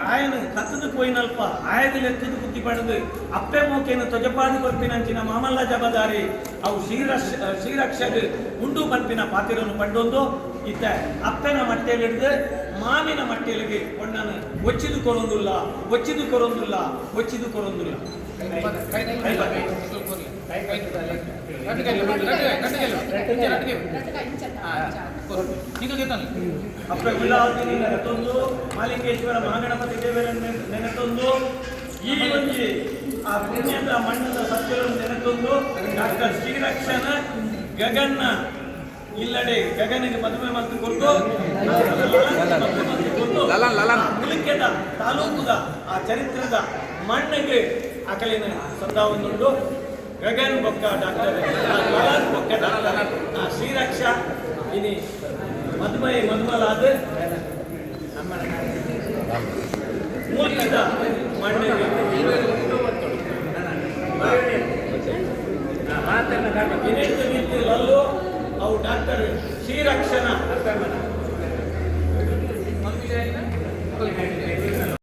ಆಯನು ಕತ್ತದು ಪೋಯಿನಲ್ಪ ಆಯದಲ್ಲಿ ಎತ್ತದು ಬುದ್ಧಿ ಪಡೆದು ಅಪ್ಪೆ ಮೋಕೆಯನ್ನು ತೊಜಪಾದಿ ಕೊರ್ಪಿನಂಚಿನ ಮಾಮಲ್ಲ ಜಬದಾರಿ ಅವು ಶ್ರೀರಕ್ಷಗ ಉಂಡು ಬಂಪಿನ ಪಾತಿರನ್ನು ಪಂಡೊಂದು ಇತ್ತ ಅಪ್ಪೆನ ಮಟ್ಟೆಲಿಡ್ದು ಮಾಮಿನ ಮಟ್ಟೆಲಿಗೆ ಪೊಣ್ಣನು ಒಚ್ಚಿದು ಕೊರೊಂದುಲ್ಲ ಒಚ್ಚಿದು ಕೊರೊಂದುಲ್ಲ ಒಚ್ಚಿದು ಕೊರೊಂದುಲ್ಲ ಅಪ್ಪ ವಿಲಾಸಿನಿ ನೆನೆತೊಂದು ಮಾಲಿಂಗೇಶ್ವರ ಮಹಾಗಣಪತಿ ದೇವರ ನೆನೆತೊಂದು ಈ ಒಂಜಿ ಆ ಪುಣ್ಯದ ಮಣ್ಣದ ಸತ್ಯವನ್ನು ನೆನೆತೊಂದು ಡಾಕ್ಟರ್ ಶ್ರೀರಕ್ಷನ ಗಗನ್ನ ಇಲ್ಲಡೆ ಗಗನಿಗೆ ಮದುವೆ ಮತ್ತು ಕೊಟ್ಟು ಮುಲಿಕೆದ ತಾಲೂಕುದ ಆ ಚರಿತ್ರದ ಮಣ್ಣಿಗೆ ಅಕಲಿನ ಸಂದಾವನ್ನುಂಟು ಗಗನ್ ಬೊಕ್ಕ ಡಾಕ್ಟರ್ ಲಲನ್ ಬೊಕ್ಕ ಡಾಕ್ಟರ್ ಶ್ರೀರಕ್ಷ ಇನಿ ಮದುಮಲಾದ ಮೂಲಿಕೆದ ಮಣ್ಣಿಗೆ ಲಲ್ಲು ಅವು ಡಾಕ್ಟರ್ ಶ್ರೀರಕ್ಷನ